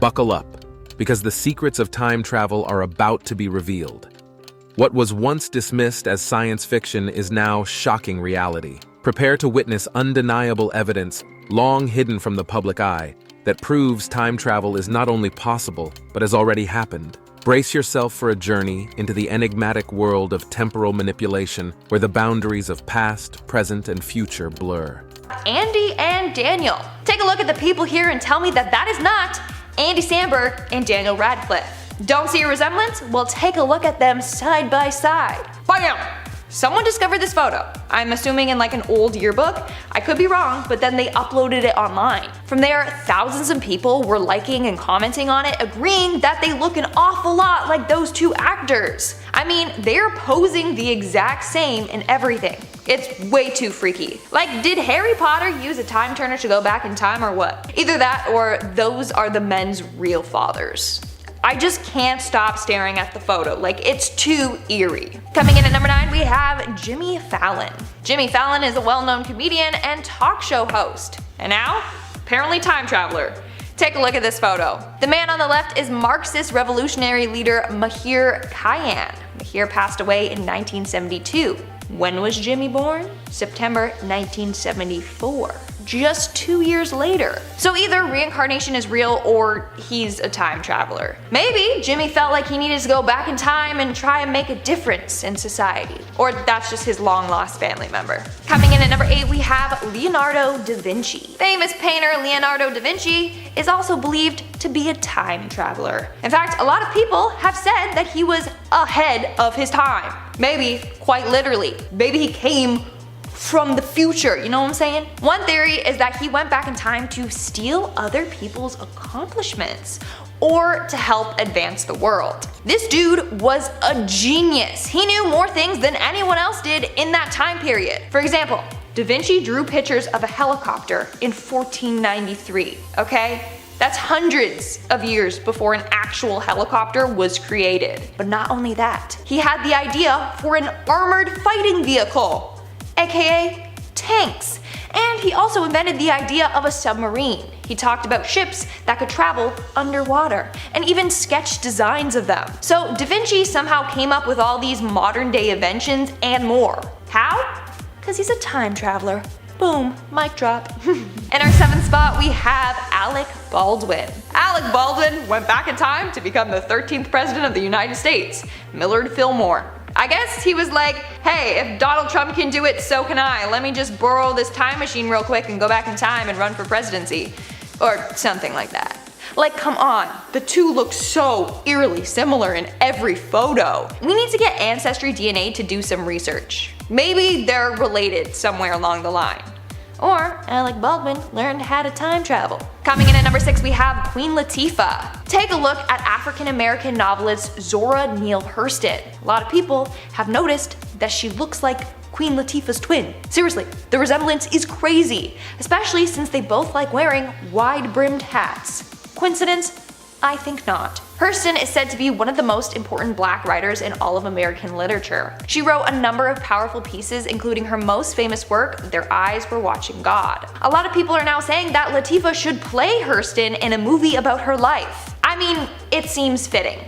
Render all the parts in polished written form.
Buckle up, because the secrets of time travel are about to be revealed. What was once dismissed as science fiction is now shocking reality. Prepare to witness undeniable evidence, long hidden from the public eye, that proves time travel is not only possible, but has already happened. Brace yourself for a journey into the enigmatic world of temporal manipulation, where the boundaries of past, present, and future blur. Andy and Daniel. Take a look at the people here and tell me that that is not Andy Samberg and Daniel Radcliffe. Don't see a resemblance? Well, take a look at them side by side. Bam! Someone discovered this photo. I'm assuming in like an old yearbook. I could be wrong, but then they uploaded it online. From there, thousands of people were liking and commenting on it, agreeing that they look an awful lot like those two actors. I mean, they're posing the exact same in everything. It's way too freaky. Like, did Harry Potter use a time turner to go back in time or what? Either that or those are the men's real fathers. I just can't stop staring at the photo, like it's too eerie. Coming in at number 9, we have Jimmy Fallon. Jimmy Fallon is a well-known comedian and talk show host, and now, apparently time traveler. Take a look at this photo. The man on the left is Marxist revolutionary leader Mahir Khayyam. Mahir passed away in 1972. When was Jimmy born? September 1974. Just 2 years later. So either reincarnation is real or he's a time traveler. Maybe Jimmy felt like he needed to go back in time and try and make a difference in society. Or that's just his long lost family member. Coming in at number 8, we have Leonardo da Vinci. Famous painter Leonardo da Vinci is also believed to be a time traveler. In fact, a lot of people have said that he was ahead of his time. Maybe quite literally. Maybe he came from the future, you know what I'm saying? One theory is that he went back in time to steal other people's accomplishments or to help advance the world. This dude was a genius. He knew more things than anyone else did in that time period. For example, Da Vinci drew pictures of a helicopter in 1493, okay? That's hundreds of years before an actual helicopter was created. But not only that, he had the idea for an armored fighting vehicle, aka tanks. And he also invented the idea of a submarine. He talked about ships that could travel underwater, and even sketched designs of them. So Da Vinci somehow came up with all these modern day inventions and more. How? Because he's a time traveler. Boom, mic drop. In our 7th spot, we have Alec Baldwin. Alec Baldwin went back in time to become the 13th president of the United States, Millard Fillmore. I guess he was like, hey, if Donald Trump can do it, so can I. Let me just borrow this time machine real quick and go back in time and run for presidency. Or something like that. Like, come on, the two look so eerily similar in every photo. We need to get ancestry DNA to do some research. Maybe they're related somewhere along the line. Or Alec Baldwin learned how to time travel. Coming in at number 6, we have Queen Latifah. Take a look at African-American novelist Zora Neale Hurston. A lot of people have noticed that she looks like Queen Latifah's twin. Seriously, the resemblance is crazy, especially since they both like wearing wide-brimmed hats. Coincidence? I think not. Hurston is said to be one of the most important black writers in all of American literature. She wrote a number of powerful pieces, including her most famous work, Their Eyes Were Watching God. A lot of people are now saying that Latifah should play Hurston in a movie about her life. I mean, it seems fitting.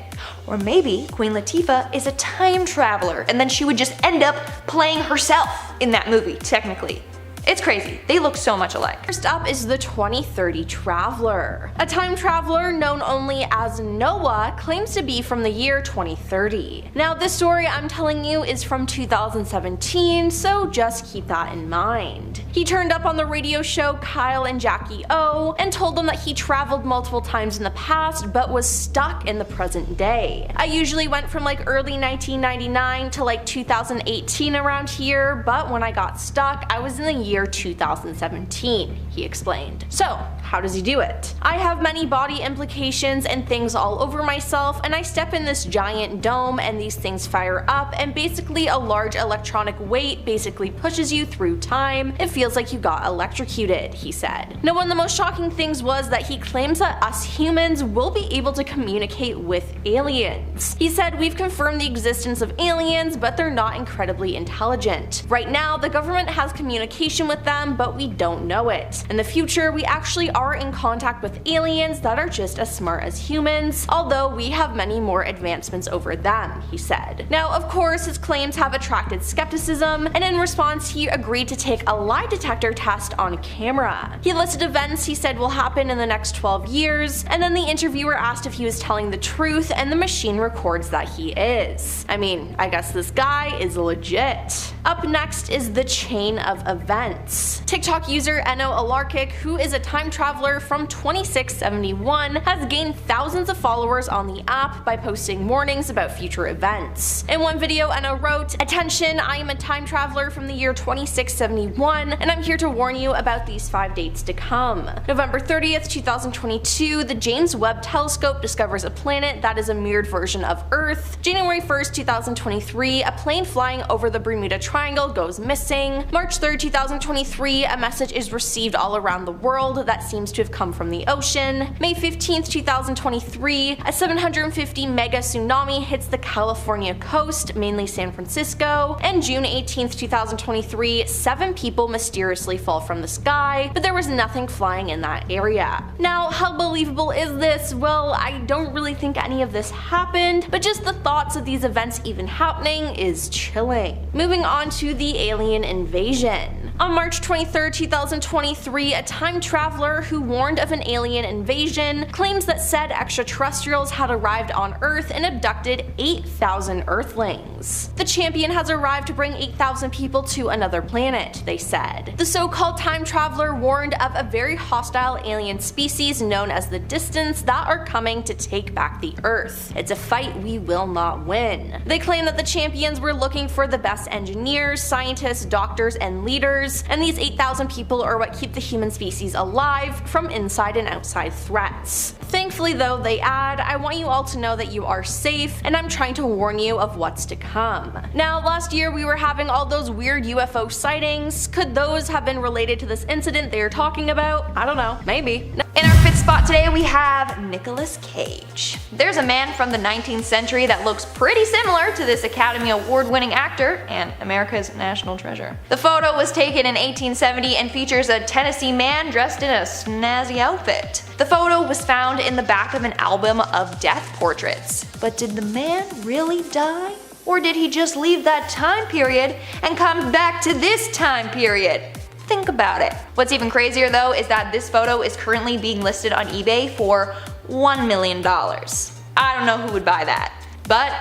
Or maybe Queen Latifah is a time traveler and then she would just end up playing herself in that movie, technically. It's crazy. They look so much alike. First up is the 2030 Traveler. A time traveler known only as Noah claims to be from the year 2030. Now this story I'm telling you is from 2017, so just keep that in mind. He turned up on the radio show Kyle and Jackie O and told them that he traveled multiple times in the past but was stuck in the present day. I usually went from like early 1999 to like 2018 around here, but when I got stuck I was in the year 2017, he explained. So, how does he do it? I have many body implications and things all over myself, and I step in this giant dome and these things fire up, and basically a large electronic weight basically pushes you through time. It feels like you got electrocuted, he said. Now, one of the most shocking things was that he claims that us humans will be able to communicate with aliens. He said, we've confirmed the existence of aliens, but they're not incredibly intelligent. Right now, the government has communication with them, but we don't know it. that in the future we actually are in contact with aliens that are just as smart as humans, although we have many more advancements over them, he said. Now, of course, his claims have attracted skepticism, and in response he agreed to take a lie detector test on camera. He listed events he said will happen in the next 12 years, and then the interviewer asked if he was telling the truth, and the machine records that he is. I mean, I guess this guy is legit. Up next is the chain of events. TikTok user Eno Alarkic, who is a time traveler from 2671, has gained thousands of followers on the app by posting warnings about future events. In one video, Eno wrote, "Attention, I am a time traveler from the year 2671, and I'm here to warn you about these 5 dates to come. November 30th, 2022, the James Webb Telescope discovers a planet that is a mirrored version of Earth. January 1st, 2023, a plane flying over the Bermuda Triangle goes missing. March 3rd, 2023, a message is received all around the world that seems to have come from the ocean. May 15th, 2023, a 750 mega tsunami hits the California coast, mainly San Francisco. And June 18th, 2023, 7 people mysteriously fall from the sky, but there was nothing flying in that area." Now, how believable is this? Well, I don't really think any of this happened, but just the thoughts of these events even happening is chilling. Moving on to the alien invasion. On March 23, 2023, a time traveler who warned of an alien invasion claims that said extraterrestrials had arrived on Earth and abducted 8,000 Earthlings. The champion has arrived to bring 8,000 people to another planet, they said. The so-called time traveler warned of a very hostile alien species known as the Distance that are coming to take back the Earth. It's a fight we will not win. They claim that the champions were looking for the best engineers, scientists, doctors, and leaders, and these 8,000 people are what keep the human species alive from inside and outside threats. Thankfully though, they add, "I want you all to know that you are safe, and I'm trying to warn you of what's to come." Now, last year we were having all those weird UFO sightings. Could those have been related to this incident they are talking about? I don't know, maybe. In our 5th spot today we have Nicolas Cage. There's a man from the 19th century that looks pretty similar to this Academy Award winning actor and America's national treasure. The photo was taken in 1870 and features a Tennessee man dressed in a snazzy outfit. The photo was found in the back of an album of death portraits. But did the man really die? Or did he just leave that time period and come back to this time period? Think about it. What's even crazier though is that this photo is currently being listed on eBay for $1 million. I don't know who would buy that, but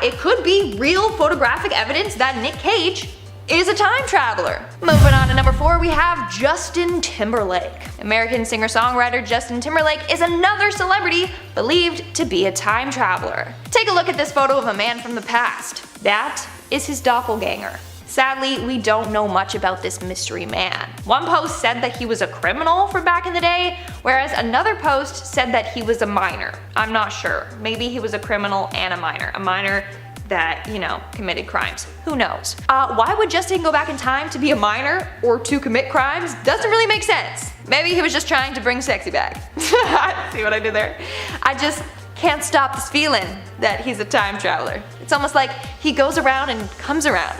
it could be real photographic evidence that Nick Cage is a time traveler. Moving on to number 4, we have Justin Timberlake. American singer-songwriter Justin Timberlake is another celebrity believed to be a time traveler. Take a look at this photo of a man from the past. That is his doppelganger. Sadly, we don't know much about this mystery man. One post said that he was a criminal from back in the day, whereas another post said that he was a minor. I'm not sure. Maybe he was a criminal and a minor that, committed crimes. Who knows? Why would Justin go back in time to be a minor or to commit crimes? Doesn't really make sense. Maybe he was just trying to bring sexy back. See what I did there? I just can't stop this feeling that he's a time traveler. It's almost like he goes around and comes around.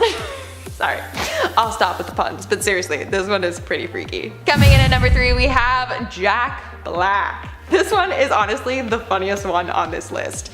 Sorry, I'll stop with the puns, but seriously, this one is pretty freaky. Coming in at number 3, we have Jack Black. This one is honestly the funniest one on this list.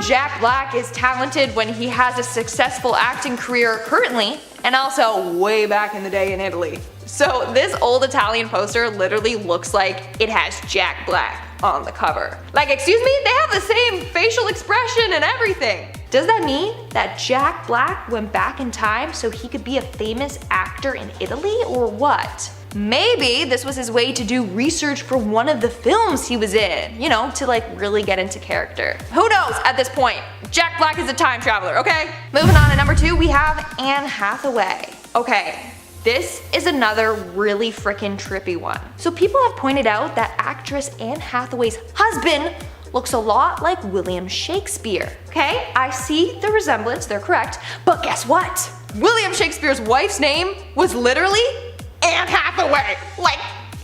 Jack Black is talented when he has a successful acting career currently, and also way back in the day in Italy. So this old Italian poster literally looks like it has Jack Black on the cover. Like, excuse me? They have the same facial expression and everything. Does that mean that Jack Black went back in time so he could be a famous actor in Italy, or what? Maybe this was his way to do research for one of the films he was in, to really get into character. Who knows at this point? Jack Black is a time traveler, okay? Moving on to number 2, we have Anne Hathaway. Okay, this is another really frickin' trippy one. So people have pointed out that actress Anne Hathaway's husband looks a lot like William Shakespeare. Okay, I see the resemblance, they're correct, but guess what? William Shakespeare's wife's name was literally Anne Hathaway. Like,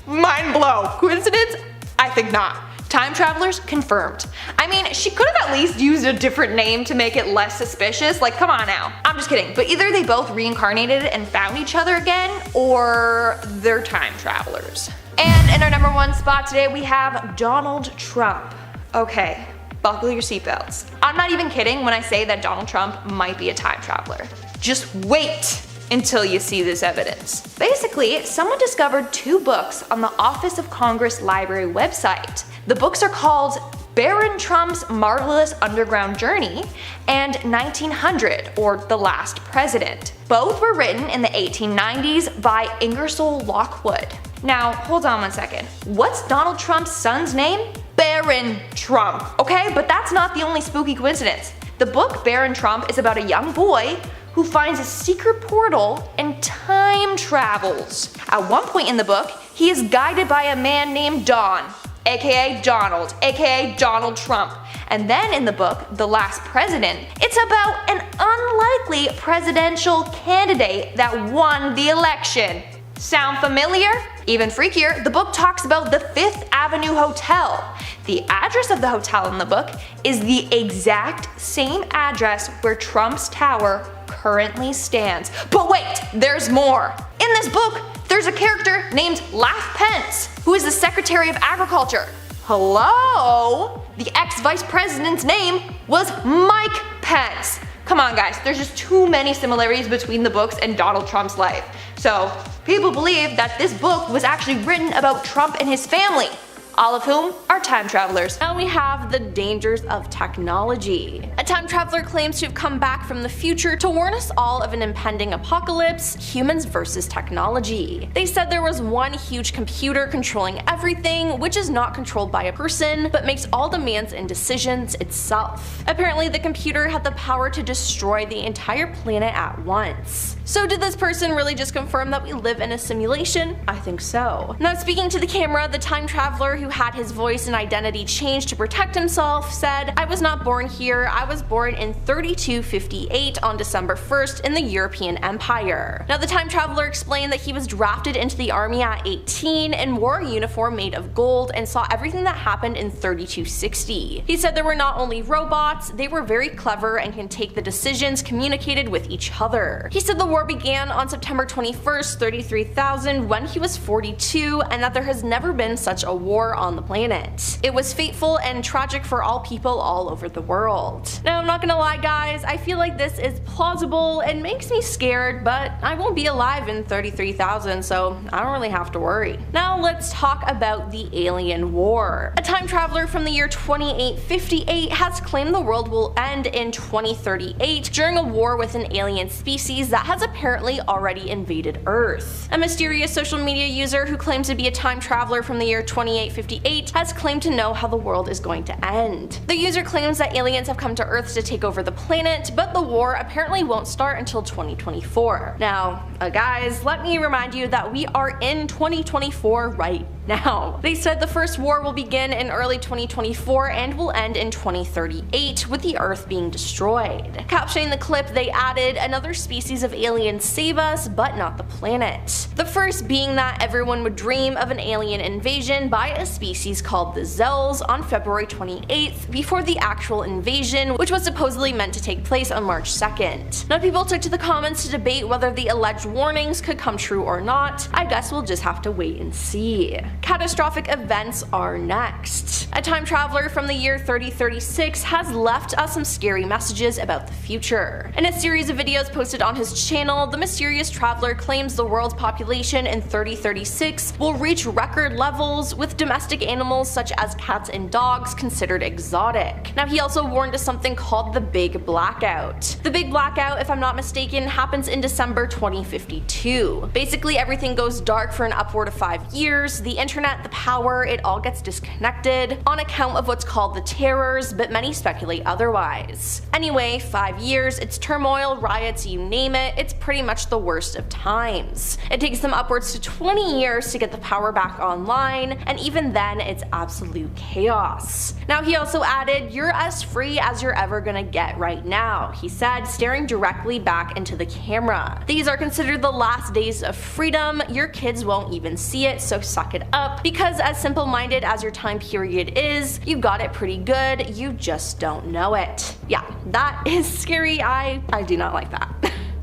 mind blow. Coincidence? I think not. Time travelers confirmed. I mean, she could have at least used a different name to make it less suspicious, like come on now. I'm just kidding, but either they both reincarnated and found each other again, or they're time travelers. And in our number 1 spot today we have Donald Trump. Okay, buckle your seatbelts. I'm not even kidding when I say that Donald Trump might be a time traveler. Just wait until you see this evidence. Basically, someone discovered 2 books on the Office of Congress Library website. The books are called Baron Trump's Marvelous Underground Journey and 1900, or The Last President. Both were written in the 1890s by Ingersoll Lockwood. Now, hold on one second. What's Donald Trump's son's name? Baron Trump, okay? But that's not the only spooky coincidence. The book Baron Trump is about a young boy who finds a secret portal and time travels. At one point in the book, he is guided by a man named Don, aka Donald, aka Donald Trump. And then in the book, The Last President, it's about an unlikely presidential candidate that won the election. Sound familiar? Even freakier, the book talks about the 5th Avenue Hotel. The address of the hotel in the book is the exact same address where Trump's tower currently stands. But wait, there's more. In this book, there's a character named Laugh Pence, who is the Secretary of Agriculture. Hello? The ex-vice president's name was Mike Pence. Come on guys, there's just too many similarities between the books and Donald Trump's life. So, people believe that this book was actually written about Trump and his family, all of whom are time travelers. Now we have the dangers of technology. A time traveler claims to have come back from the future to warn us all of an impending apocalypse, humans versus technology. They said there was one huge computer controlling everything, which is not controlled by a person, but makes all demands and decisions itself. Apparently the computer had the power to destroy the entire planet at once. So did this person really just confirm that we live in a simulation? I think so. Now speaking to the camera, the time traveler who had his voice and identity changed to protect himself said, "I was not born here, I was born in 3258 on December 1st in the European Empire." Now the time traveler explained that he was drafted into the army at 18 and wore a uniform made of gold and saw everything that happened in 3260. He said there were not only robots, they were very clever and can take the decisions communicated with each other. He said the war began on September 21st, 33,000 when he was 42 and that there has never been such a war on the planet. It was fateful and tragic for all people all over the world. Now I'm not gonna lie guys, I feel like this is plausible and makes me scared, but I won't be alive in 33,000 so I don't really have to worry. Now let's talk about the alien war. A time traveler from the year 2858 has claimed the world will end in 2038 during a war with an alien species that has apparently already invaded Earth. A mysterious social media user who claims to be a time traveler from the year 2858 has claimed to know how the world is going to end. The user claims that aliens have come to Earth to take over the planet, but the war apparently won't start until 2024. Now, guys, let me remind you that we are in 2024 right now. They said the first war will begin in early 2024 and will end in 2038 with the Earth being destroyed. Captioning the clip, they added, "Another species of aliens save us, but not the planet." The first being that everyone would dream of an alien invasion by a species called the Zels on February 28th before the actual invasion, which was supposedly meant to take place on March 2nd. Now people took to the comments to debate whether the alleged warnings could come true or not. I guess we'll just have to wait and see. Catastrophic events are next. A time traveler from the year 3036 has left us some scary messages about the future. In a series of videos posted on his channel, the mysterious traveler claims the world's population in 3036 will reach record levels, with domestic animals such as cats and dogs considered exotic. Now he also warned of something called the Big Blackout. The Big Blackout, if I'm not mistaken, happens in December 2052. Basically everything goes dark for an upward of 5 years, the internet, the power, it all gets disconnected on account of what's called the terrors, but many speculate otherwise. Anyway, 5 years, it's turmoil, riots, you name it, it's pretty much the worst of times. It takes them upwards to 20 years to get the power back online, and even then it's absolute chaos. Now he also added, "You're as free as you're ever gonna get right now," he said, staring directly back into the camera. "These are considered the last days of freedom, your kids won't even see it, so suck it up, because as simple-minded as your time period is, you got it pretty good, you just don't know it. Yeah, that is scary. I do not like that.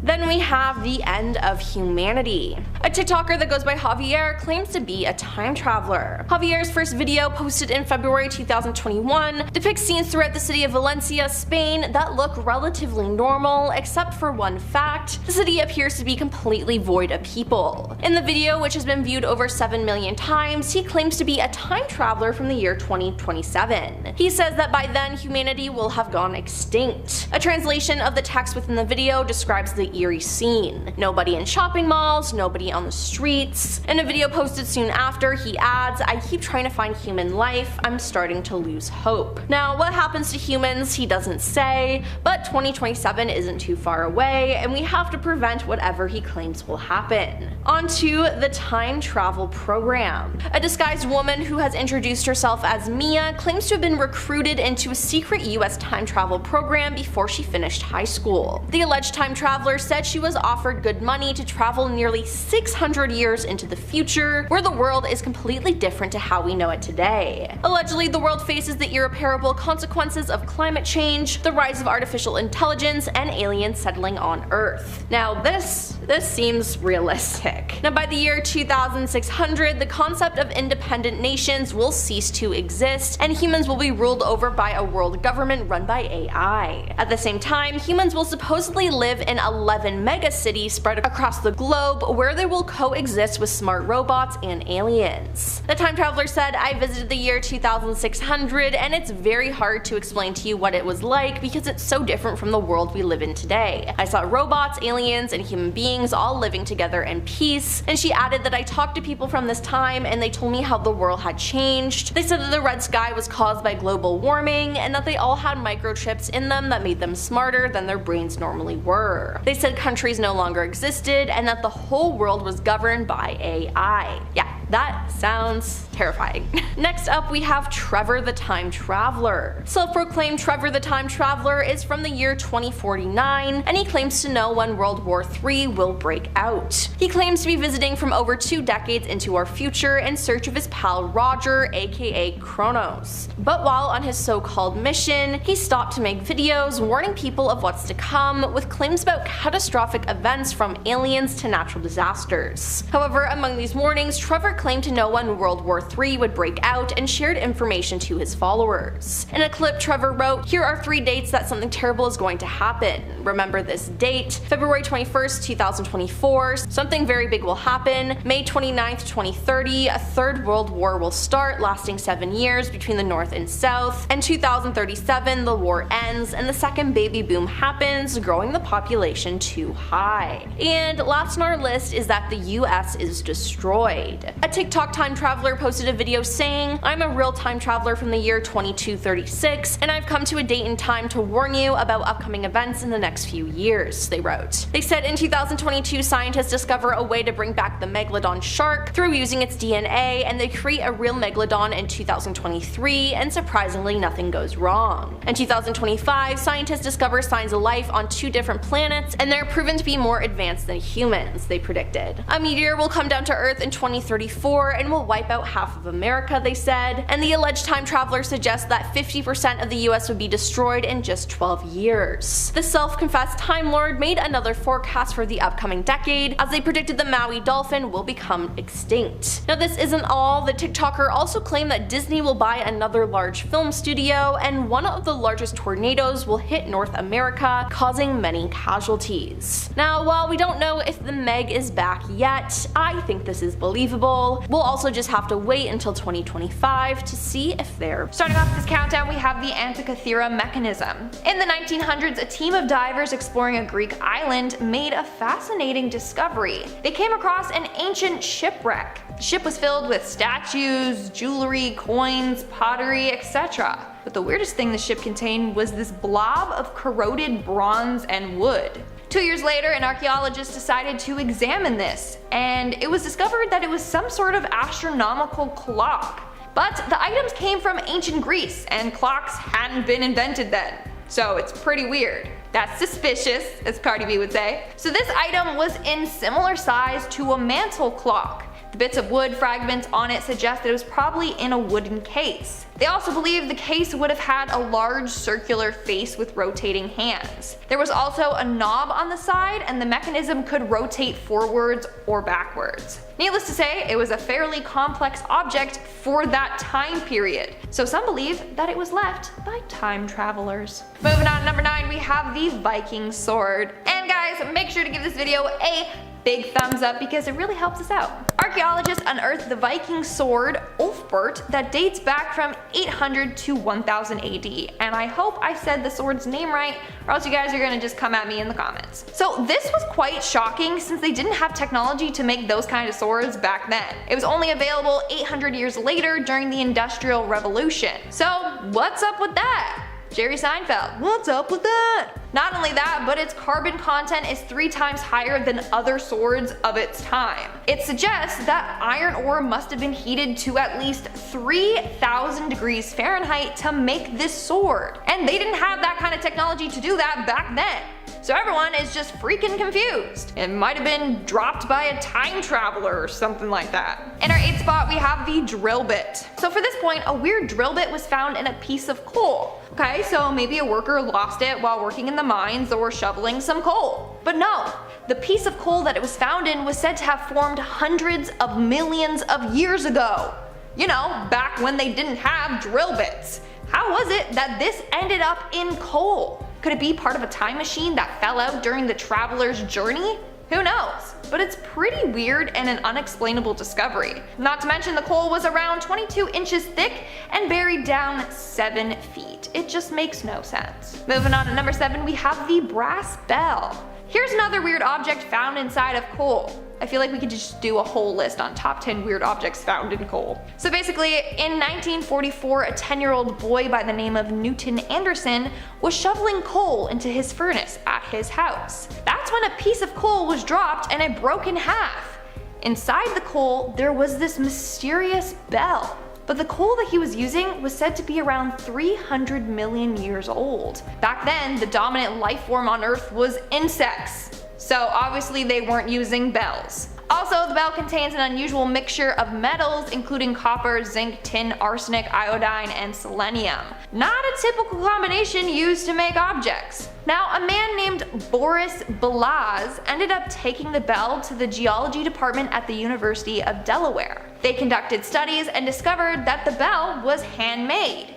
Then we have the end of humanity. A TikToker that goes by Javier claims to be a time traveler. Javier's first video, posted in February 2021, depicts scenes throughout the city of Valencia, Spain that look relatively normal, except for one fact: the city appears to be completely void of people. In the video, which has been viewed over 7 million times, he claims to be a time traveler from the year 2027. He says that by then humanity will have gone extinct. A translation of the text within the video describes the eerie scene. Nobody in shopping malls, nobody on the streets. In a video posted soon after, he adds, "I keep trying to find human life, I'm starting to lose hope." Now, what happens to humans, he doesn't say, but 2027 isn't too far away, and we have to prevent whatever he claims will happen. On to the time travel program. A disguised woman who has introduced herself as Mia claims to have been recruited into a secret US time travel program before she finished high school. The alleged time traveler said she was offered good money to travel nearly 600 years into the future, where the world is completely different to how we know it today. Allegedly, the world faces the irreparable consequences of climate change, the rise of artificial intelligence, and aliens settling on Earth. Now this seems realistic. Now by the year 2600, the concept of independent nations will cease to exist, and humans will be ruled over by a world government run by AI. At the same time, humans will supposedly live in 11 megacities spread across the globe, where they will coexist with smart robots and aliens. The time traveler said, "I visited the year 2600, and it's very hard to explain to you what it was like because it's so different from the world we live in today. I saw robots, aliens, and human beings all living together in peace." And she added that, "I talked to people from this time and they told me how the world had changed. They said that the red sky was caused by global warming and that they all had microchips in them that made them smarter than their brains normally were. They said countries no longer existed and that the whole world was governed by AI." Yeah, that sounds terrifying. Next up, we have Trevor the Time Traveler. Self-proclaimed Trevor the Time Traveler is from the year 2049, and he claims to know when World War III will break out. He claims to be visiting from over 2 decades into our future in search of his pal Roger, aka Kronos. But while on his so-called mission, he stopped to make videos warning people of what's to come, with claims about catastrophic events from aliens to natural disasters. However, among these warnings, Trevor claimed to know when World War III would break out and shared information to his followers. In a clip, Trevor wrote, "Here are 3 dates that something terrible is going to happen. Remember this date: February 21st, 2024, something very big will happen. May 29th, 2030, a 3rd World War will start, lasting 7 years between the North and South. And 2037, the war ends and the second baby boom happens, growing the population too high." And last on our list is that the US is destroyed. A TikTok time traveler posted a video saying, "I'm a real time traveler from the year 2236, and I've come to a date and time to warn you about upcoming events in the next few years," they wrote. They said in 2022, scientists discover a way to bring back the Megalodon shark through using its DNA, and they create a real Megalodon in 2023, and surprisingly nothing goes wrong. In 2025, scientists discover signs of life on 2 different planets, and they're proven to be more advanced than humans, they predicted. A meteor will come down to Earth in 2034 and will wipe out half of America, they said, and the alleged time traveler suggests that 50% of the US would be destroyed in just 12 years. The self-confessed Time Lord made another forecast for the upcoming decade, as they predicted the Maui dolphin will become extinct. Now this isn't all. The TikToker also claimed that Disney will buy another large film studio, and one of the largest tornadoes will hit North America, causing many casualties. Now, while we don't know if the Meg is back yet, I think this is believable. We'll also just have to wait until 2025 to see if they're... Starting off this countdown, we have the Antikythera mechanism. In the 1900s, a team of divers exploring a Greek island made a fascinating discovery. They came across an ancient shipwreck. The ship was filled with statues, jewelry, coins, pottery, etc. But the weirdest thing the ship contained was this blob of corroded bronze and wood. 2 years later, an archaeologist decided to examine this, and it was discovered that it was some sort of astronomical clock. But the items came from ancient Greece, and clocks hadn't been invented then. So it's pretty weird. That's suspicious, as Cardi B would say. So this item was in similar size to a mantle clock. The bits of wood fragments on it suggest that it was probably in a wooden case. They also believe the case would have had a large circular face with rotating hands. There was also a knob on the side, and the mechanism could rotate forwards or backwards. Needless to say, it was a fairly complex object for that time period, so some believe that it was left by time travelers. Moving on to number 9, we have the Viking sword. And guys, make sure to give this video a big thumbs up because it really helps us out. Archaeologists unearthed the Viking sword Ulfbert that dates back from 800 to 1000 AD, and I hope I said the sword's name right, or else you guys are gonna just come at me in the comments. So this was quite shocking since they didn't have technology to make those kind of swords back then. It was only available 800 years later during the Industrial Revolution. So what's up with that? Jerry Seinfeld, what's up with that? Not only that, but its carbon content is 3 times higher than other swords of its time. It suggests that iron ore must have been heated to at least 3,000 degrees Fahrenheit to make this sword. And they didn't have that kind of technology to do that back then. So everyone is just freaking confused. It might have been dropped by a time traveler or something like that. In our 8th spot, we have the drill bit. So for this point, a weird drill bit was found in a piece of coal. Okay, so maybe a worker lost it while working in the mines or shoveling some coal. But no, the piece of coal that it was found in was said to have formed hundreds of millions of years ago. You know, back when they didn't have drill bits. How was it that this ended up in coal? Could it be part of a time machine that fell out during the traveler's journey? Who knows? But it's pretty weird and an unexplainable discovery. Not to mention the coal was around 22 inches thick and buried down 7 feet. It just makes no sense. Moving on to number 7, we have the brass bell. Here's another weird object found inside of coal. I feel like we could just do a whole list on top 10 weird objects found in coal. So basically, in 1944, a 10-year-old boy by the name of Newton Anderson was shoveling coal into his furnace at his house. That's when a piece of coal was dropped and it broke in half. Inside the coal, there was this mysterious bell. But the coal that he was using was said to be around 300 million years old. Back then, the dominant life form on Earth was insects. So obviously they weren't using bells. Also, the bell contains an unusual mixture of metals including copper, zinc, tin, arsenic, iodine, and selenium. Not a typical combination used to make objects. Now, a man named Boris Balazs ended up taking the bell to the geology department at the University of Delaware. They conducted studies and discovered that the bell was handmade.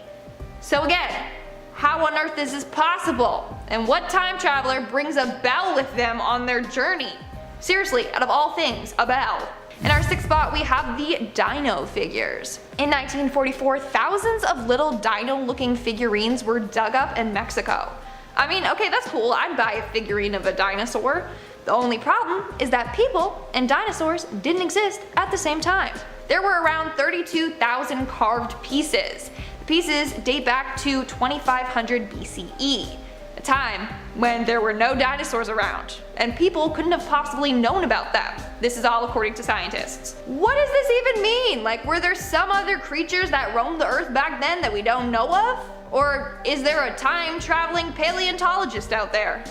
So again, how on earth is this possible? And what time traveler brings a bell with them on their journey? Seriously, out of all things, a bell. In our 6th spot, we have the dino figures. In 1944, thousands of little dino-looking figurines were dug up in Mexico. I mean, okay, that's cool, I'd buy a figurine of a dinosaur. The only problem is that people and dinosaurs didn't exist at the same time. There were around 32,000 carved pieces. The pieces date back to 2500 BCE. A time when there were no dinosaurs around, and people couldn't have possibly known about them. This is all according to scientists. What does this even mean? Like, were there some other creatures that roamed the earth back then that we don't know of? Or is there a time-traveling paleontologist out there?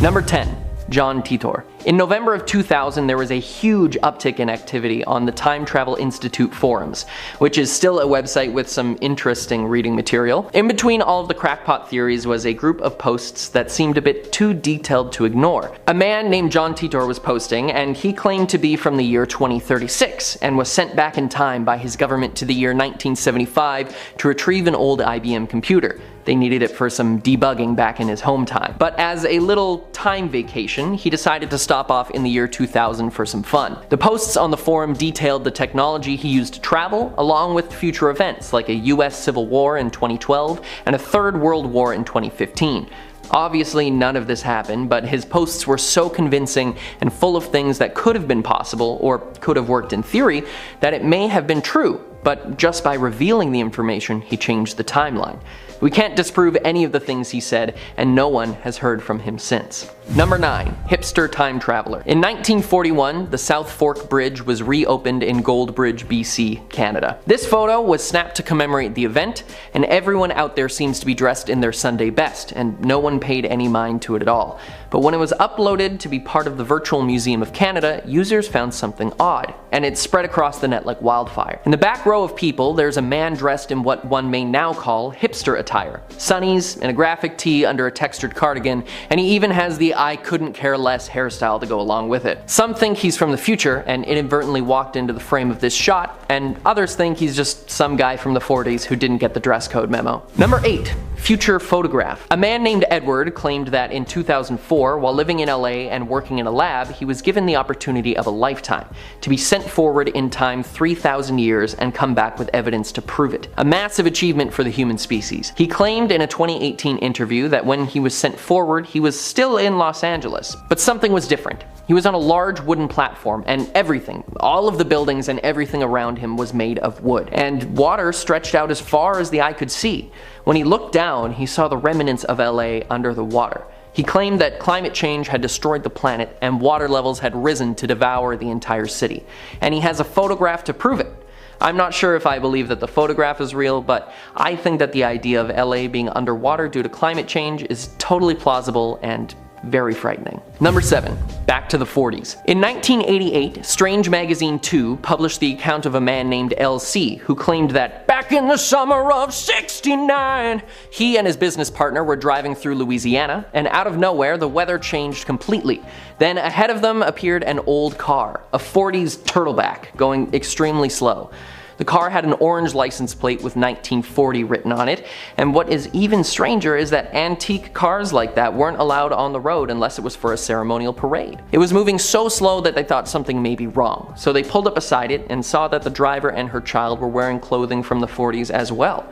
Number 10. John Titor. In November of 2000, there was a huge uptick in activity on the Time Travel Institute forums, which is still a website with some interesting reading material. In between all of the crackpot theories was a group of posts that seemed a bit too detailed to ignore. A man named John Titor was posting, and he claimed to be from the year 2036 and was sent back in time by his government to the year 1975 to retrieve an old IBM computer. They needed it for some debugging back in his home time. But as a little time vacation, he decided to stop off in the year 2000 for some fun. The posts on the forum detailed the technology he used to travel, along with future events like a US Civil War in 2012 and a Third World War in 2015. Obviously none of this happened, but his posts were so convincing and full of things that could have been possible or could have worked in theory that it may have been true, but just by revealing the information he changed the timeline. We can't disprove any of the things he said, and no one has heard from him since. Number 9. Hipster Time Traveler. In 1941, the South Fork Bridge was reopened in Goldbridge, BC, Canada. This photo was snapped to commemorate the event, and everyone out there seems to be dressed in their Sunday best, and no one paid any mind to it at all. But when it was uploaded to be part of the Virtual Museum of Canada, users found something odd. and it spread across the net like wildfire. In the back row of people, there's a man dressed in what one may now call hipster attire. Sunnies and a graphic tee under a textured cardigan, and he even has the I couldn't care less hairstyle to go along with it. Some think he's from the future and inadvertently walked into the frame of this shot, and others think he's just some guy from the 40s who didn't get the dress code memo. Number 8. Future photograph. A man named Edward claimed that in 2004, while living in LA and working in a lab, he was given the opportunity of a lifetime to be sent forward in time 3,000 years and come back with evidence to prove it. A massive achievement for the human species. He claimed in a 2018 interview that when he was sent forward, he was still in Los Angeles, but something was different. He was on a large wooden platform, and everything, all of the buildings and everything around him was made of wood, and water stretched out as far as the eye could see. When he looked down, he saw the remnants of LA under the water. He claimed that climate change had destroyed the planet and water levels had risen to devour the entire city, and he has a photograph to prove it. I'm not sure if I believe that the photograph is real, but I think that the idea of LA being underwater due to climate change is totally plausible and very frightening. Number 7. Back to the 40s. In 1988, Strange Magazine 2 published the account of a man named LC who claimed that back in the summer of '69, he and his business partner were driving through Louisiana, and out of nowhere the weather changed completely. Then ahead of them appeared an old car, a 40s turtleback, going extremely slow. The car had an orange license plate with 1940 written on it, and what is even stranger is that antique cars like that weren't allowed on the road unless it was for a ceremonial parade. It was moving so slow that they thought something may be wrong, so they pulled up beside it and saw that the driver and her child were wearing clothing from the 40s as well.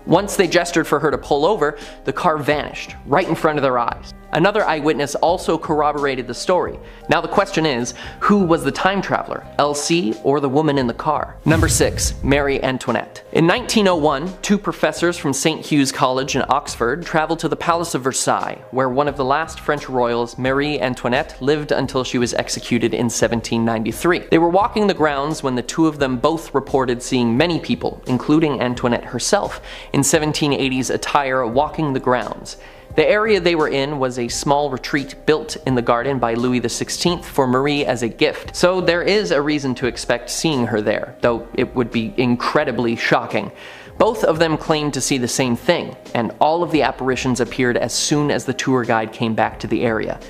Once they gestured for her to pull over, the car vanished, right in front of their eyes. Another eyewitness also corroborated the story. Now the question is, who was the time traveler, LC or the woman in the car? Number 6. Marie Antoinette. In 1901, 2 professors from St. Hugh's College in Oxford traveled to the Palace of Versailles, where one of the last French royals, Marie Antoinette, lived until she was executed in 1793. They were walking the grounds when the two of them both reported seeing many people, including Antoinette herself, in 1780s attire walking the grounds. The area they were in was a small retreat built in the garden by Louis XVI for Marie as a gift, so there is a reason to expect seeing her there, though it would be incredibly shocking. Both of them claimed to see the same thing, and all of the apparitions appeared as soon as the tour guide came back to the area.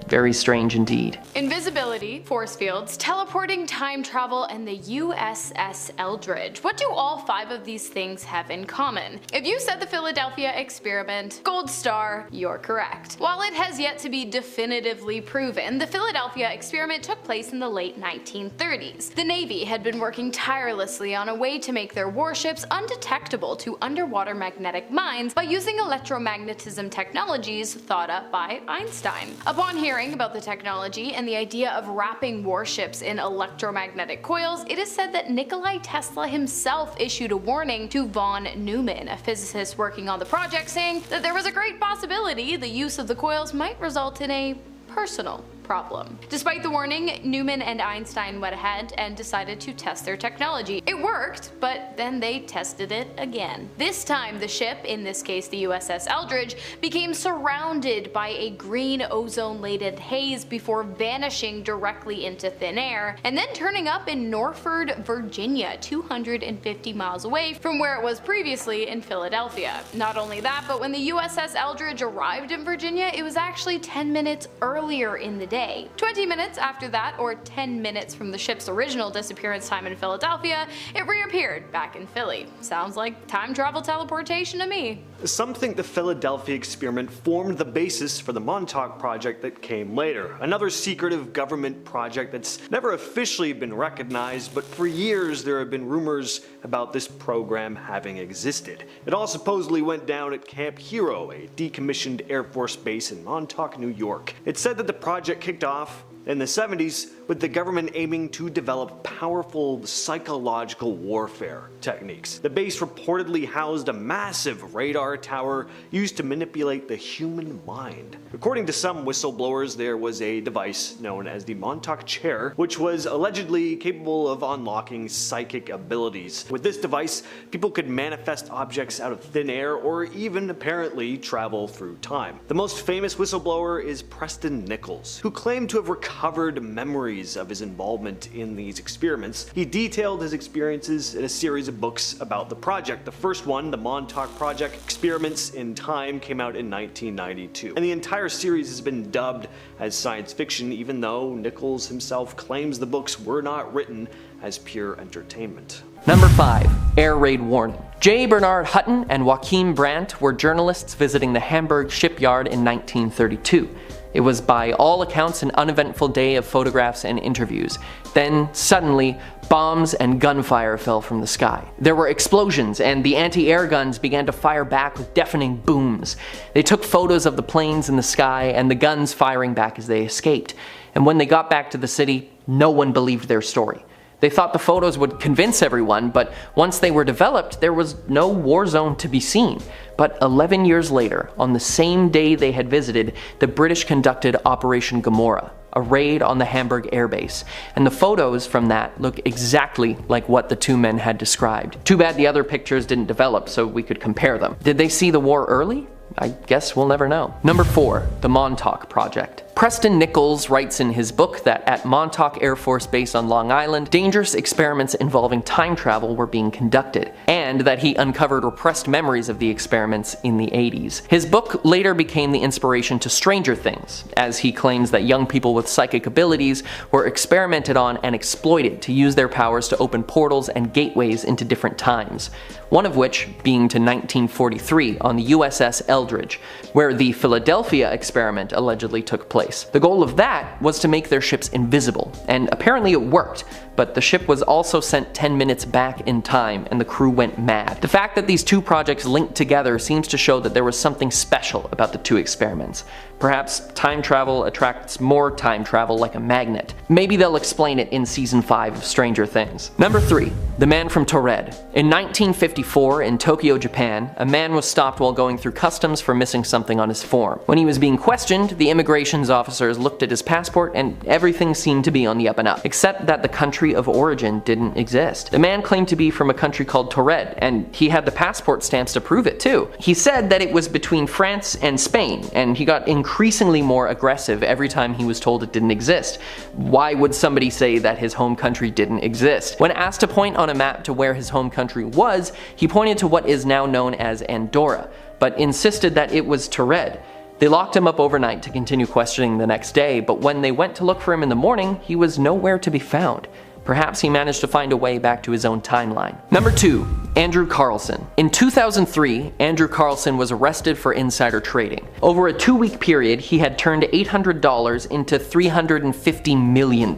Very strange indeed. Invisibility, force fields, teleporting, time travel, and the USS Eldridge. What do all 5 of these things have in common? If you said the Philadelphia experiment, gold star, you're correct. While it has yet to be definitively proven, the Philadelphia experiment took place in the late 1930s. The Navy had been working tirelessly on a way to make their warships undetectable to underwater magnetic mines by using electromagnetism technologies thought up by Einstein. Upon hearing about the technology and the idea of wrapping warships in electromagnetic coils, it is said that Nikola Tesla himself issued a warning to von Neumann, a physicist working on the project, saying that there was a great possibility the use of the coils might result in a personal problem. Despite the warning, Neumann and Einstein went ahead and decided to test their technology. It worked, but then they tested it again. This time the ship, in this case the USS Eldridge, became surrounded by a green ozone-laden haze before vanishing directly into thin air, and then turning up in Norfolk, Virginia, 250 miles away from where it was previously in Philadelphia. Not only that, but when the USS Eldridge arrived in Virginia, it was actually 10 minutes earlier in the day. 20 minutes after that, or 10 minutes from the ship's original disappearance time in Philadelphia, it reappeared back in Philly. Sounds like time travel teleportation to me. Some think the Philadelphia experiment formed the basis for the Montauk project that came later, another secretive government project that's never officially been recognized, but for years there have been rumors about this program having existed. It all supposedly went down at Camp Hero, a decommissioned Air Force base in Montauk, New York. It's said that the project kicked off in the 70s with the government aiming to develop powerful psychological warfare techniques. The base reportedly housed a massive radar tower used to manipulate the human mind. According to some whistleblowers, there was a device known as the Montauk chair, which was allegedly capable of unlocking psychic abilities. With this device, people could manifest objects out of thin air or even apparently travel through time. The most famous whistleblower is Preston Nichols, who claimed to have recovered memories memories of his involvement in these experiments. He detailed his experiences in a series of books about the project. The first one, the Montauk Project, Experiments in Time, came out in 1992. And the entire series has been dubbed as science fiction, even though Nichols himself claims the books were not written as pure entertainment. Number 5. Air raid warning. J. Bernard Hutton and Joachim Brandt were journalists visiting the Hamburg shipyard in 1932. It was by all accounts an uneventful day of photographs and interviews. Then, suddenly, bombs and gunfire fell from the sky. There were explosions, and the anti-air guns began to fire back with deafening booms. They took photos of the planes in the sky and the guns firing back as they escaped. And when they got back to the city, no one believed their story. They thought the photos would convince everyone, but once they were developed, there was no war zone to be seen. But 11 years later, on the same day they had visited, the British conducted Operation Gomorrah, a raid on the Hamburg airbase, and the photos from that look exactly like what the two men had described. Too bad the other pictures didn't develop so we could compare them. Did they see the war early? I guess we'll never know. Number 4. The Montauk Project. Preston Nichols writes in his book that at Montauk Air Force Base on Long Island, dangerous experiments involving time travel were being conducted, and that he uncovered repressed memories of the experiments in the 80s. His book later became the inspiration to Stranger Things, as he claims that young people with psychic abilities were experimented on and exploited to use their powers to open portals and gateways into different times, one of which being to 1943 on the USS Eldridge, where the Philadelphia experiment allegedly took place. The goal of that was to make their ships invisible, and apparently it worked, but the ship was also sent 10 minutes back in time and the crew went mad. The fact that these two projects linked together seems to show that there was something special about the two experiments. Perhaps time travel attracts more time travel like a magnet. Maybe they'll explain it in season 5 of Stranger Things. Number 3. The Man from Taured. In 1954 in Tokyo, Japan, a man was stopped while going through customs for missing something on his form. When he was being questioned, the immigrations officers looked at his passport and everything seemed to be on the up and up, except that the country of origin didn't exist. The man claimed to be from a country called Taured, and he had the passport stamps to prove it too. He said that it was between France and Spain, and he got increasingly more aggressive every time he was told it didn't exist. Why would somebody say that his home country didn't exist? When asked to point on a map to where his home country was, he pointed to what is now known as Andorra, but insisted that it was Taured. They locked him up overnight to continue questioning the next day, but when they went to look for him in the morning, he was nowhere to be found. Perhaps he managed to find a way back to his own timeline. Number 2. Andrew Carlson. In 2003, Andrew Carlson was arrested for insider trading. Over a 2-week period, he had turned $800 into $350 million.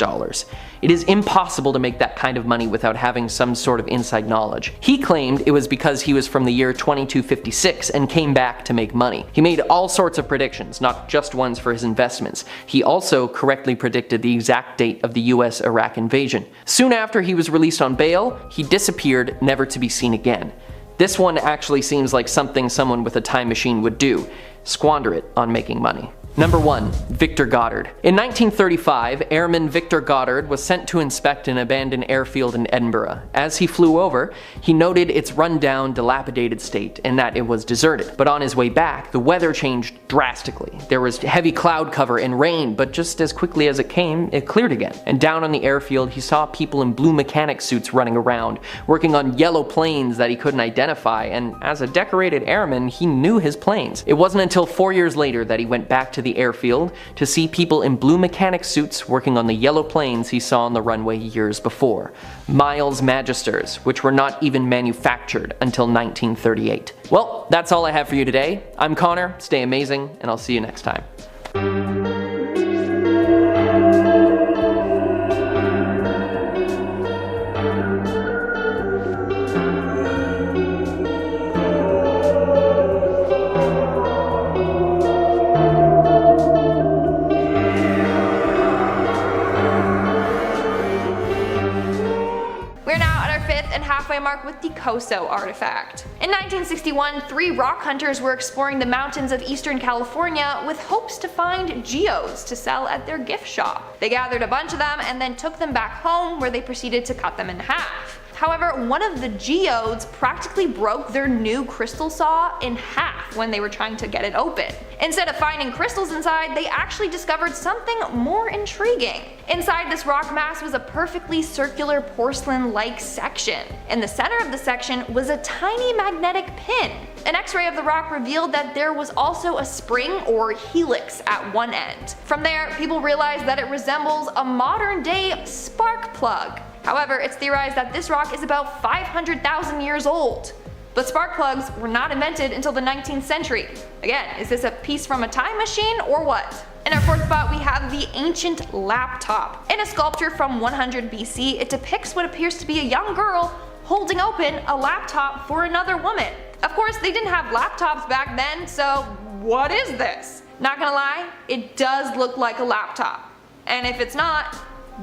It is impossible to make that kind of money without having some sort of inside knowledge. He claimed it was because he was from the year 2256 and came back to make money. He made all sorts of predictions, not just ones for his investments. He also correctly predicted the exact date of the US-Iraq invasion. Soon after he was released on bail, he disappeared, never to be seen again. This one actually seems like something someone with a time machine would do. Squander it on making money. Number 1. Victor Goddard. In 1935, Airman Victor Goddard was sent to inspect an abandoned airfield in Edinburgh. As he flew over, he noted its run-down, dilapidated state and that it was deserted. But on his way back, the weather changed drastically. There was heavy cloud cover and rain, but just as quickly as it came, it cleared again. And down on the airfield, he saw people in blue mechanic suits running around, working on yellow planes that he couldn't identify, and as a decorated airman, he knew his planes. It wasn't until 4 years later that he went back to the airfield to see people in blue mechanic suits working on the yellow planes he saw on the runway years before. Miles Magisters, which were not even manufactured until 1938. Well, that's all I have for you today. I'm Connor, stay amazing, and I'll see you next time. Mark with the Coso artifact. In 1961, 3 rock hunters were exploring the mountains of eastern California with hopes to find geodes to sell at their gift shop. They gathered a bunch of them and then took them back home, where they proceeded to cut them in half. However, one of the geodes practically broke their new crystal saw in half when they were trying to get it open. Instead of finding crystals inside, they actually discovered something more intriguing. Inside this rock mass was a perfectly circular porcelain-like section. In the center of the section was a tiny magnetic pin. An X-ray of the rock revealed that there was also a spring or helix at one end. From there, people realized that it resembles a modern-day spark plug. However, it's theorized that this rock is about 500,000 years old. But spark plugs were not invented until the 19th century. Again, is this a piece from a time machine or what? In our fourth spot, we have the ancient laptop. In a sculpture from 100 BC, it depicts what appears to be a young girl holding open a laptop for another woman. Of course, they didn't have laptops back then, so what is this? Not gonna lie, it does look like a laptop. And if it's not,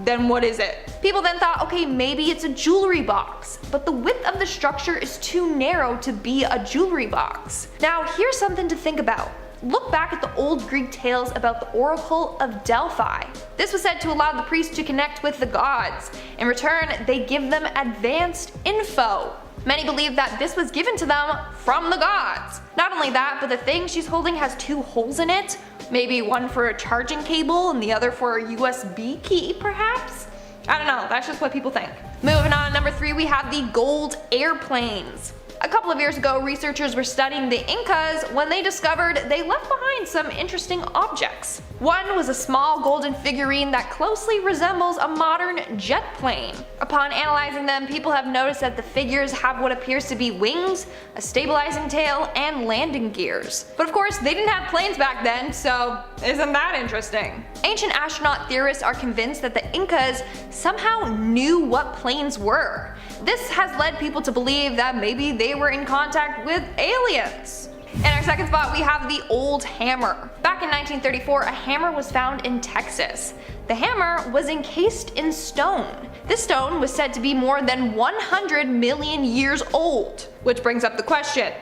then what is it? People then thought, okay, maybe it's a jewelry box, but the width of the structure is too narrow to be a jewelry box. Now, here's something to think about. Look back at the old Greek tales about the Oracle of Delphi. This was said to allow the priests to connect with the gods. In return, they give them advanced info. Many believe that this was given to them from the gods. Not only that, but the thing she's holding has two holes in it. Maybe one for a charging cable and the other for a USB key, perhaps? I don't know, that's just what people think. Moving on, number 3, we have the gold airplanes. A couple of years ago, researchers were studying the Incas when they discovered they left behind some interesting objects. One was a small golden figurine that closely resembles a modern jet plane. Upon analyzing them, people have noticed that the figures have what appears to be wings, a stabilizing tail, and landing gears. But of course, they didn't have planes back then, so isn't that interesting? Ancient astronaut theorists are convinced that the Incas somehow knew what planes were. This has led people to believe that maybe they were in contact with aliens. In our second spot, we have the old hammer. Back in 1934, a hammer was found in Texas. The hammer was encased in stone. This stone was said to be more than 100 million years old. Which brings up the question,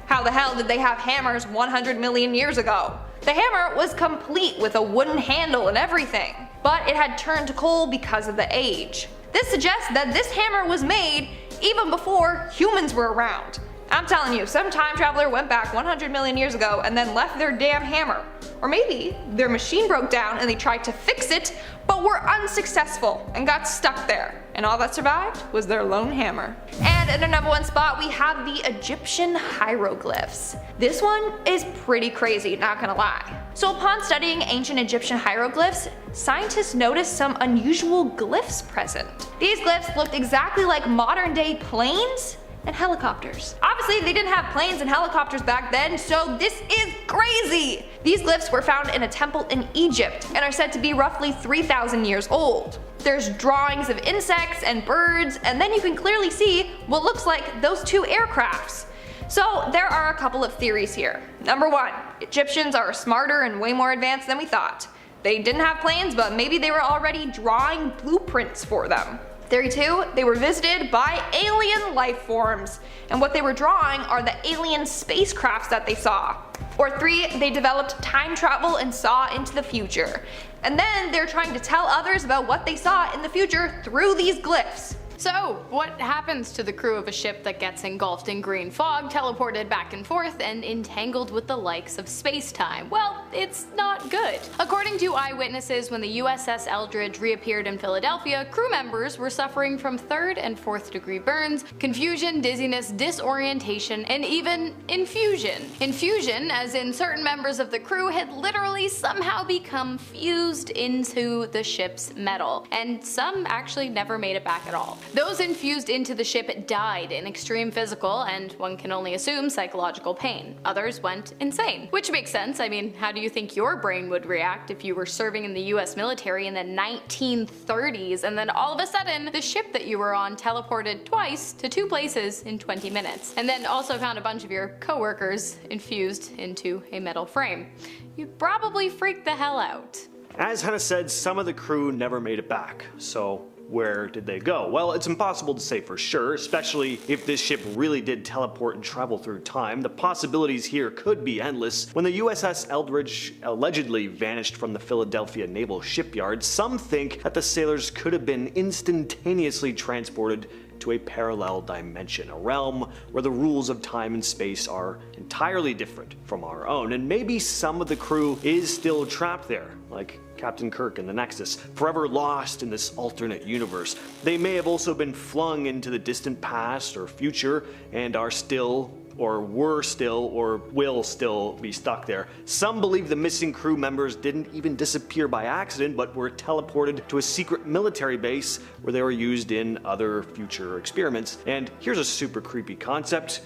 how the hell did they have hammers 100 million years ago? The hammer was complete with a wooden handle and everything, but it had turned to coal because of the age. This suggests that this hammer was made even before humans were around. I'm telling you, some time traveler went back 100 million years ago and then left their damn hammer. Or maybe their machine broke down and they tried to fix it, but were unsuccessful and got stuck there. And all that survived was their lone hammer. And in our number 1 spot, we have the Egyptian hieroglyphs. This one is pretty crazy, not gonna lie. So upon studying ancient Egyptian hieroglyphs, scientists noticed some unusual glyphs present. These glyphs looked exactly like modern day planes and helicopters. Obviously, they didn't have planes and helicopters back then, so this is crazy! These glyphs were found in a temple in Egypt and are said to be roughly 3,000 years old. There's drawings of insects and birds, and then you can clearly see what looks like those two aircrafts. So there are a couple of theories here. Number 1, Egyptians are smarter and way more advanced than we thought. They didn't have planes, but maybe they were already drawing blueprints for them. Theory 2, they were visited by alien life forms, and what they were drawing are the alien spacecrafts that they saw. Or 3, they developed time travel and saw into the future. And then they're trying to tell others about what they saw in the future through these glyphs. So, what happens to the crew of a ship that gets engulfed in green fog, teleported back and forth, and entangled with the likes of space-time? Well, it's not good. According to eyewitnesses, when the USS Eldridge reappeared in Philadelphia, crew members were suffering from 3rd and 4th degree burns, confusion, dizziness, disorientation, and even infusion. Infusion, as in certain members of the crew had literally somehow become fused into the ship's metal, and some actually never made it back at all. Those infused into the ship died in extreme physical, and one can only assume psychological pain. Others went insane. Which makes sense. I mean, how do you think your brain would react if you were serving in the US military in the 1930s and then all of a sudden the ship that you were on teleported twice to 2 places in 20 minutes, and then also found a bunch of your coworkers infused into a metal frame? You'd probably freak the hell out. As Hannah said, some of the crew never made it back, so where did they go? Well, it's impossible to say for sure, especially if this ship really did teleport and travel through time. The possibilities here could be endless. When the USS Eldridge allegedly vanished from the Philadelphia Naval Shipyard, some think that the sailors could have been instantaneously transported to a parallel dimension, a realm where the rules of time and space are entirely different from our own, and maybe some of the crew is still trapped there, like Captain Kirk in the Nexus, forever lost in this alternate universe. They may have also been flung into the distant past or future and are still, or were still, or will still be stuck there. Some believe the missing crew members didn't even disappear by accident, but were teleported to a secret military base where they were used in other future experiments. And here's a super creepy concept.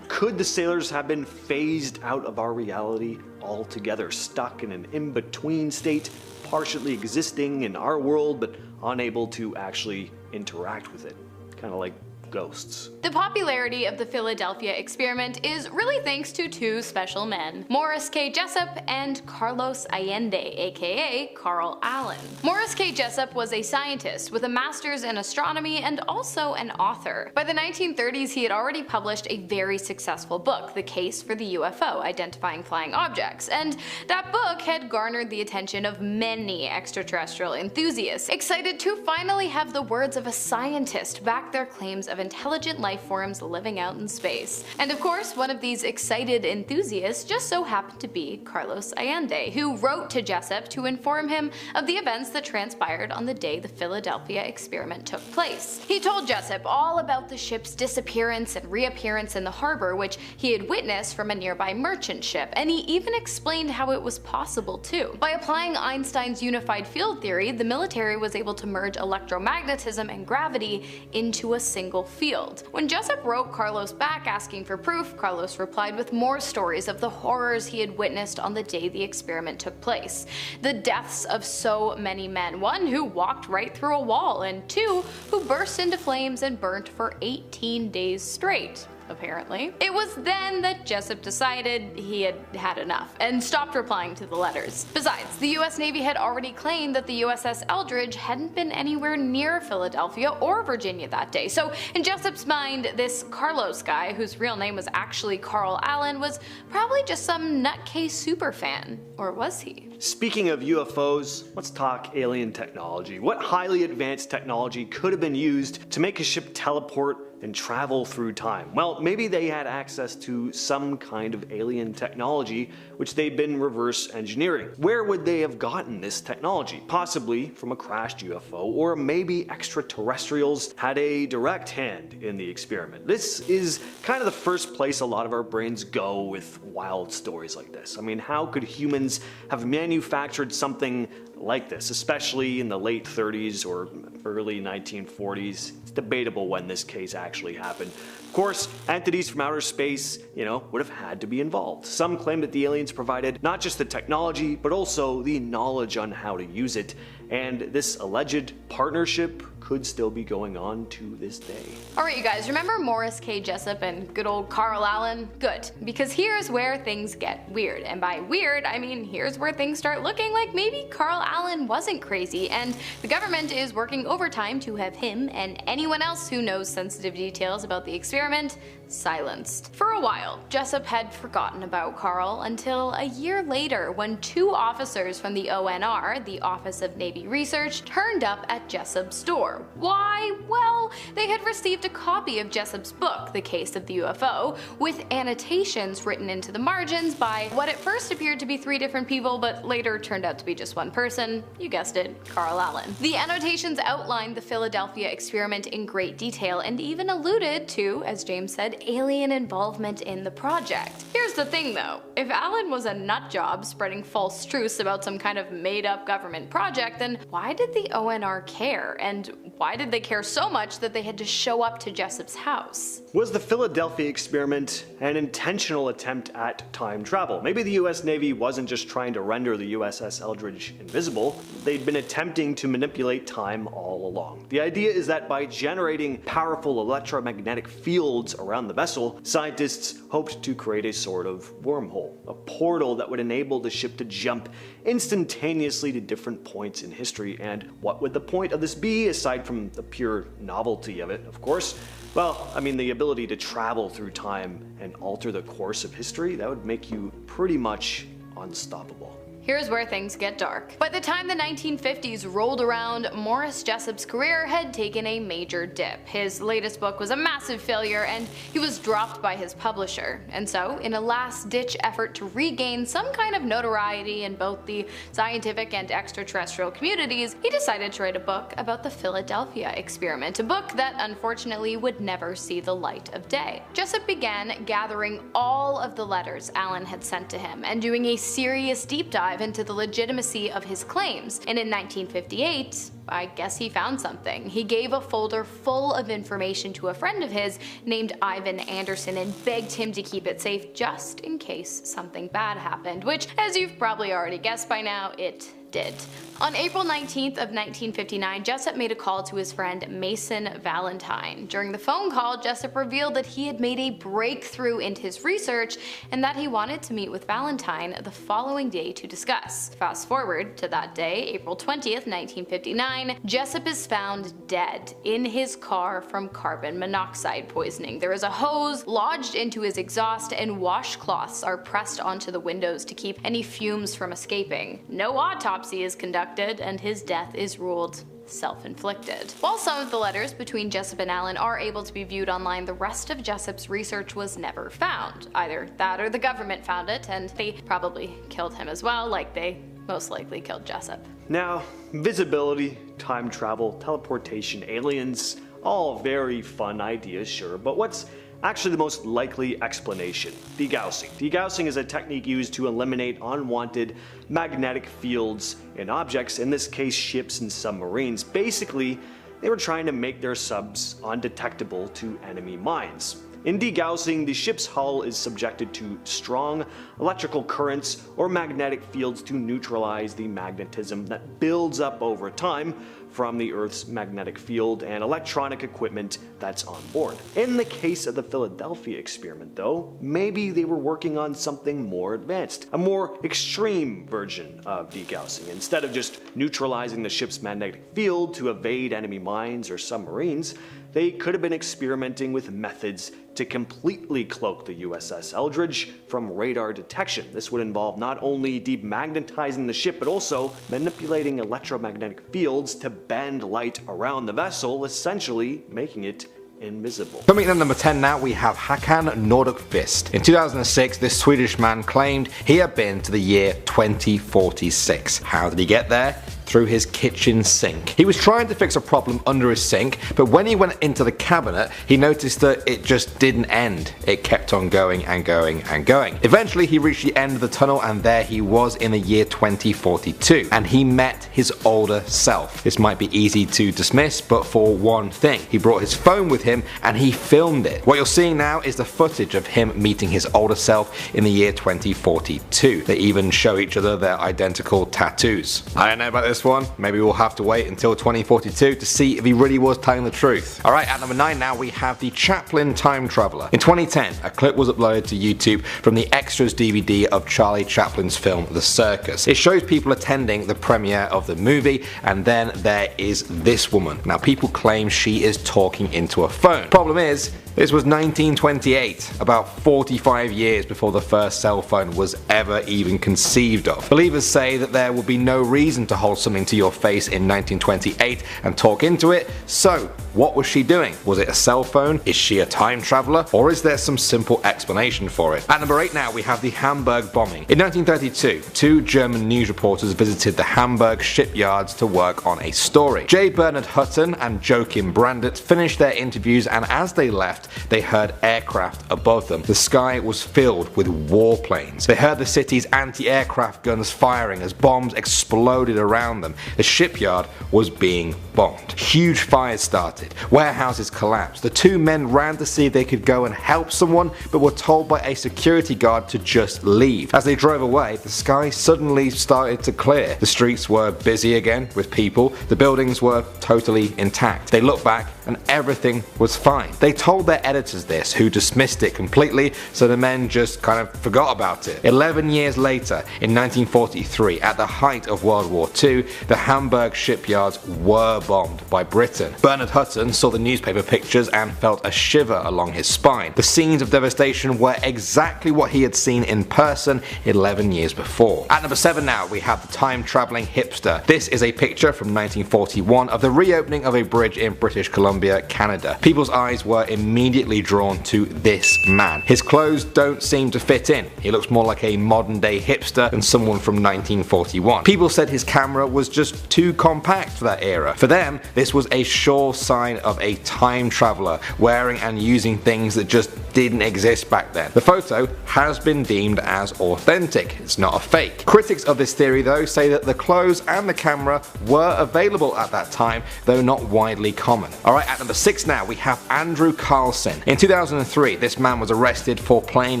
Could the sailors have been phased out of our reality altogether, stuck in an in-between state, partially existing in our world but unable to actually interact with it? Kind of like ghosts. The popularity of the Philadelphia experiment is really thanks to two special men, Morris K. Jessup and Carlos Allende, aka Carl Allen. Morris K. Jessup was a scientist with a master's in astronomy and also an author. By the 1930s, he had already published a very successful book, The Case for the UFO, Identifying Flying Objects, and that book had garnered the attention of many extraterrestrial enthusiasts, excited to finally have the words of a scientist back their claims of intelligent life forms living out in space. And of course, one of these excited enthusiasts just so happened to be Carlos Allende, who wrote to Jessup to inform him of the events that transpired on the day the Philadelphia experiment took place. He told Jessup all about the ship's disappearance and reappearance in the harbor, which he had witnessed from a nearby merchant ship, and he even explained how it was possible too. By applying Einstein's unified field theory, the military was able to merge electromagnetism and gravity into a single field. When Jessup wrote Carlos back asking for proof, Carlos replied with more stories of the horrors he had witnessed on the day the experiment took place. The deaths of so many men, one who walked right through a wall, and two who burst into flames and burnt for 18 days straight. Apparently. It was then that Jessup decided he had had enough and stopped replying to the letters. Besides, the US Navy had already claimed that the USS Eldridge hadn't been anywhere near Philadelphia or Virginia that day, so in Jessup's mind, this Carlos guy, whose real name was actually Carl Allen, was probably just some nutcase superfan. Or was he? Speaking of UFOs, let's talk alien technology. What highly advanced technology could have been used to make a ship teleport and travel through time? Well, maybe they had access to some kind of alien technology which they'd been reverse engineering. Where would they have gotten this technology? Possibly from a crashed UFO, or maybe extraterrestrials had a direct hand in the experiment. This is kind of the first place a lot of our brains go with wild stories like this. I mean, how could humans have manufactured something like this, especially in the late 30s or early 1940s? It's debatable when this case actually happened. Of course, entities from outer space, would have had to be involved. Some claim that the aliens provided not just the technology, but also the knowledge on how to use it, and this alleged partnership could still be going on to this day. Alright you guys, remember Morris K. Jessup and good old Carl Allen? Good, because here's where things get weird. And by weird, I mean here's where things start looking like maybe Carl Allen wasn't crazy, and the government is working overtime to have him and anyone else who knows sensitive details about the experiment silenced. For a while, Jessup had forgotten about Carl until a year later when two officers from the ONR, the Office of Navy Research, turned up at Jessup's door. Why? Well, they had received a copy of Jessup's book, The Case of the UFO, with annotations written into the margins by what at first appeared to be three different people but later turned out to be just one person. You guessed it, Carl Allen. The annotations outlined the Philadelphia experiment in great detail and even alluded to, as James said, alien involvement in the project. Here's the thing though, if Allen was a nutjob spreading false truths about some kind of made-up government project, then why did the ONR care? And why did they care so much that they had to show up to Jessup's house? Was the Philadelphia experiment an intentional attempt at time travel? Maybe the US Navy wasn't just trying to render the USS Eldridge invisible, they'd been attempting to manipulate time all along. The idea is that by generating powerful electromagnetic fields around the vessel, scientists hoped to create a sort of wormhole, a portal that would enable the ship to jump instantaneously to different points in history. And what would the point of this be, aside from the pure novelty of it, of course? Well, I mean, the ability to travel through time and alter the course of history, that would make you pretty much unstoppable. here's where things get dark. By the time the 1950s rolled around, Morris Jessup's career had taken a major dip. His latest book was a massive failure and he was dropped by his publisher. And so, in a last-ditch effort to regain some kind of notoriety in both the scientific and extraterrestrial communities, he decided to write a book about the Philadelphia experiment, a book that unfortunately would never see the light of day. Jessup began gathering all of the letters Allen had sent to him and doing a serious deep dive into the legitimacy of his claims, and in 1958, I guess he found something. He gave a folder full of information to a friend of his named Ivan Anderson and begged him to keep it safe just in case something bad happened, which, as you've probably already guessed by now, it did. On April 19th of 1959, Jessup made a call to his friend Mason Valentine. During the phone call, Jessup revealed that he had made a breakthrough in his research and that he wanted to meet with Valentine the following day to discuss. Fast forward to that day, April 20th, 1959, Jessup is found dead in his car from carbon monoxide poisoning. There is a hose lodged into his exhaust and washcloths are pressed onto the windows to keep any fumes from escaping. No autopsy is conducted and his death is ruled self-inflicted. While some of the letters between Jessup and Allen are able to be viewed online, the rest of Jessup's research was never found. Either that or the government found it, and they probably killed him as well, like they most likely killed Jessup. Now, visibility, time travel, teleportation, aliens, all very fun ideas, sure, but what's actually the most likely explanation? Degaussing. Degaussing is a technique used to eliminate unwanted magnetic fields in objects, in this case ships and submarines. Basically, they were trying to make their subs undetectable to enemy mines. In degaussing, the ship's hull is subjected to strong electrical currents or magnetic fields to neutralize the magnetism that builds up over time from the Earth's magnetic field and electronic equipment that's on board. In the case of the Philadelphia experiment though, maybe they were working on something more advanced, a more extreme version of degaussing. Instead of just neutralizing the ship's magnetic field to evade enemy mines or submarines, they could have been experimenting with methods to completely cloak the USS Eldridge from radar detection. This would involve not only demagnetizing the ship, but also manipulating electromagnetic fields to bend light around the vessel, essentially making it invisible. Coming in at number 10 now, we have Håkan Nordqvist. In 2006, this Swedish man claimed he had been to the year 2046. How did he get there? Through his kitchen sink. He was trying to fix a problem under his sink, but when he went into the cabinet, he noticed that it just didn't end. It kept on going and going and going. Eventually, he reached the end of the tunnel, and there he was in the year 2042, and he met his older self. This might be easy to dismiss, but for one thing, he brought his phone with him and he filmed it. What you're seeing now is the footage of him meeting his older self in the year 2042. They even show each other their identical tattoos. I don't know about this one. Maybe we'll have to wait until 2042 to see if he really was telling the truth. Alright, at number 9 now, we have the Chaplin Time Traveler. In 2010, a clip was uploaded to YouTube from the Extras DVD of Charlie Chaplin's film The Circus. It shows people attending the premiere of the movie, and then there is this woman. Now, people claim she is talking into a phone. Problem is, this was 1928, about 45 years before the first cell phone was ever even conceived of. Believers say that there would be no reason to hold something to your face in 1928 and talk into it, so what was she doing? Was it a cell phone? Is she a time traveler? Or is there some simple explanation for it? At number 8 now, we have the Hamburg bombing. In 1932, two German news reporters visited the Hamburg shipyards to work on a story. J. Bernard Hutton and Joachim Brandt finished their interviews, and as they left, they heard aircraft above them. The sky was filled with warplanes. They heard the city's anti-aircraft guns firing as bombs exploded around them. The shipyard was being bombed. Huge fires started. Warehouses collapsed. The two men ran to see if they could go and help someone, but were told by a security guard to just leave. As they drove away, the sky suddenly started to clear. The streets were busy again with people. The buildings were totally intact. They looked back and everything was fine. They told their editors this, who dismissed it completely, so the men just kind of forgot about it. 11 years later, in 1943, at the height of World War II, the Hamburg shipyards were bombed by Britain. Bernard Hutton saw the newspaper pictures and felt a shiver along his spine. The scenes of devastation were exactly what he had seen in person 11 years before. At number 7 now, we have the time-travelling Hipster. This is a picture from 1941 of the reopening of a bridge in British Columbia, Canada. People's eyes were immediately drawn to this man. His clothes don't seem to fit in. He looks more like a modern-day hipster than someone from 1941. People said his camera was just too compact for that era. For them, this was a sure sign of a time traveller wearing and using things that just didn't exist back then. The photo has been deemed as authentic, it's not a fake. Critics of this theory though say that the clothes and the camera were available at that time, though not widely common. Alright, at number 6 now we have Andrew Carlson. In 2003, this man was arrested for playing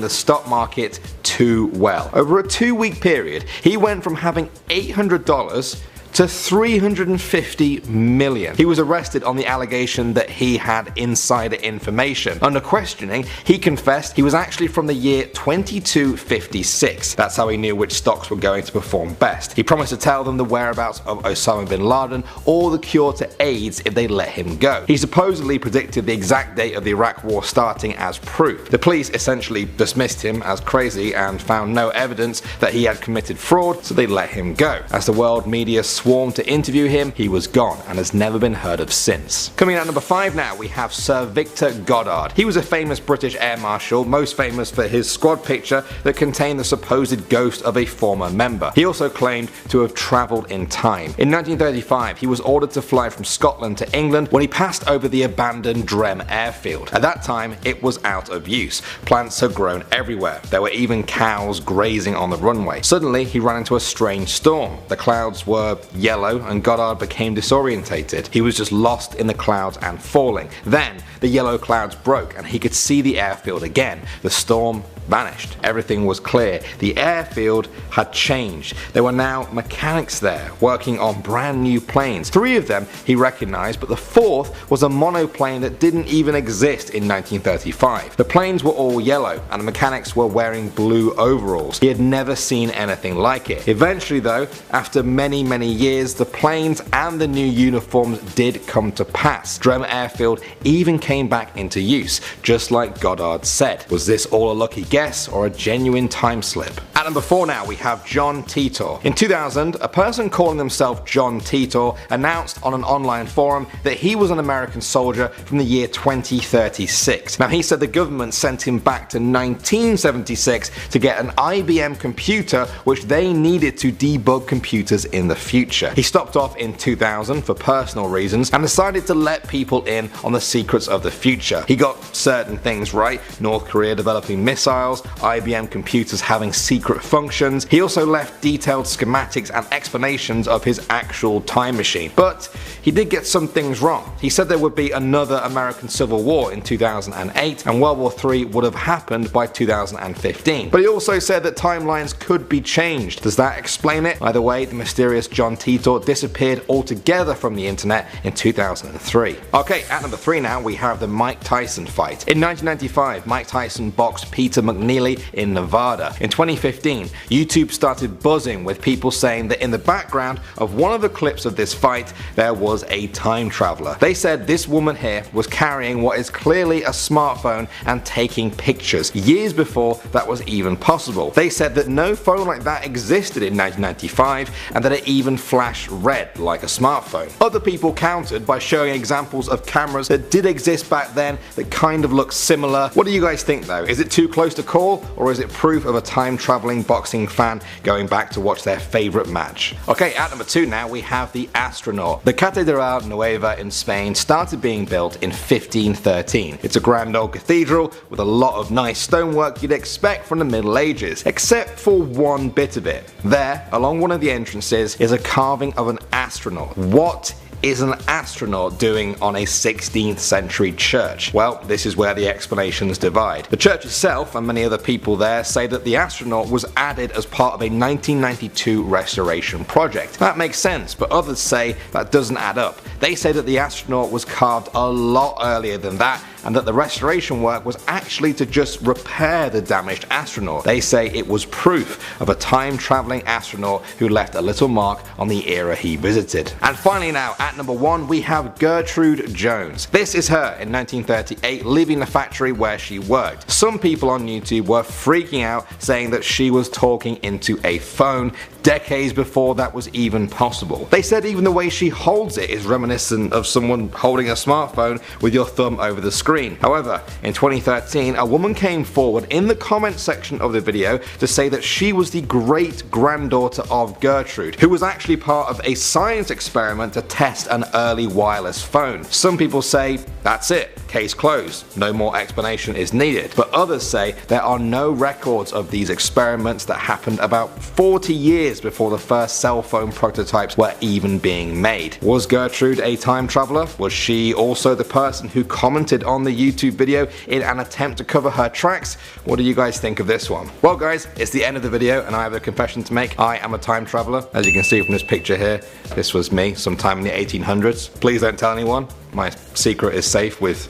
the stock market too well. Over a 2-week period, he went from having $800 to $350 million. He was arrested on the allegation that he had insider information. Under questioning, he confessed he was actually from the year 2256. That's how he knew which stocks were going to perform best. He promised to tell them the whereabouts of Osama bin Laden or the cure to AIDS if they let him go. He supposedly predicted the exact date of the Iraq war starting as proof. The police essentially dismissed him as crazy and found no evidence that he had committed fraud, so they let him go. As the world media swarmed to interview him, he was gone and has never been heard of since. Coming in at number 5 now, we have Sir Victor Goddard. He was a famous British air marshal, most famous for his squad picture that contained the supposed ghost of a former member. He also claimed to have travelled in time. In 1935, he was ordered to fly from Scotland to England when he passed over the abandoned Drem airfield. At that time, it was out of use. Plants had grown everywhere. There were even cows grazing on the runway. Suddenly, he ran into a strange storm. The clouds were yellow and Goddard became disorientated. He was just lost in the clouds and falling. Then the yellow clouds broke and he could see the airfield again. The storm vanished. Everything was clear. The airfield had changed. There were now mechanics there working on brand new planes. 3 of them he recognized, but the 4th was a monoplane that didn't even exist in 1935. The planes were all yellow and the mechanics were wearing blue overalls. He had never seen anything like it. Eventually though, after many years, the planes and the new uniforms did come to pass. Drem Airfield even came back into use, just like Goddard said. Was this all a lucky guess or a genuine time slip? At number 4 now, we have John Titor. In 2000, a person calling himself John Titor announced on an online forum that he was an American soldier from the year 2036. Now he said the government sent him back to 1976 to get an IBM computer which they needed to debug computers in the future. He stopped off in 2000 for personal reasons and decided to let people in on the secrets of the future. He got certain things right, North Korea developing missiles, IBM computers having secret functions. He also left detailed schematics and explanations of his actual time machine. But he did get some things wrong. He said there would be another American Civil War in 2008 and World War III would have happened by 2015. But he also said that timelines could be changed. Does that explain it? Either way, the mysterious John Titor disappeared altogether from the internet in 2003. Okay, at number 3 now, we have the Mike Tyson fight. In 1995, Mike Tyson boxed Peter McNeely in Nevada. In 2015, YouTube started buzzing with people saying that in the background of one of the clips of this fight, there was a time traveler. They said this woman here was carrying what is clearly a smartphone and taking pictures, years before that was even possible. They said that no phone like that existed in 1995 and that it even flashed red like a smartphone. Other people countered by showing examples of cameras that did exist back then that kind of look similar. What do you guys think though? Is it too close to call, or is it proof of a time-traveling boxing fan going back to watch their favorite match? Okay, at number 2 now, we have the astronaut. The Catedral Nueva in Spain started being built in 1513. It's a grand old cathedral with a lot of nice stonework you'd expect from the Middle Ages, except for one bit of it. There, along one of the entrances, is a carving of an astronaut. What is an astronaut doing on a 16th century church? Well, this is where the explanations divide. The church itself and many other people there say that the astronaut was added as part of a 1992 restoration project. That makes sense, but others say that doesn't add up. They say that the astronaut was carved a lot earlier than that and that the restoration work was actually to just repair the damaged astronaut. They say it was proof of a time-traveling astronaut who left a little mark on the era he visited. And finally now, at number 1, we have Gertrude Jones. This is her in 1938 leaving the factory where she worked. Some people on YouTube were freaking out, saying that she was talking into a phone decades before that was even possible. They said even the way she holds it is reminiscent of someone holding a smartphone with your thumb over the screen. However, in 2013, a woman came forward in the comment section of the video to say that she was the great-granddaughter of Gertrude, who was actually part of a science experiment to test an early wireless phone. Some people say, that's it, case closed, no more explanation is needed. But others say there are no records of these experiments that happened about 40 years before the first cell phone prototypes were even being made. Was Gertrude a time traveler? Was she also the person who commented on the YouTube video in an attempt to cover her tracks? What do you guys think of this one? Well guys, it's the end of the video and I have a confession to make. I am a time traveler. As you can see from this picture here, this was me sometime in the 1800s. Please don't tell anyone. My secret is safe with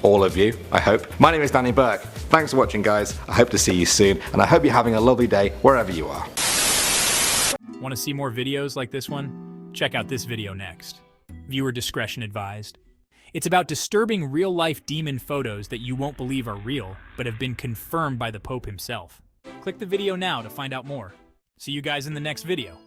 all of you, I hope. My name is Danny Burke. Thanks for watching guys. I hope to see you soon and I hope you're having a lovely day wherever you are. Want to see more videos like this one? Check out this video next. Viewer discretion advised. It's about disturbing real-life demon photos that you won't believe are real, but have been confirmed by the Pope himself. Click the video now to find out more. See you guys in the next video.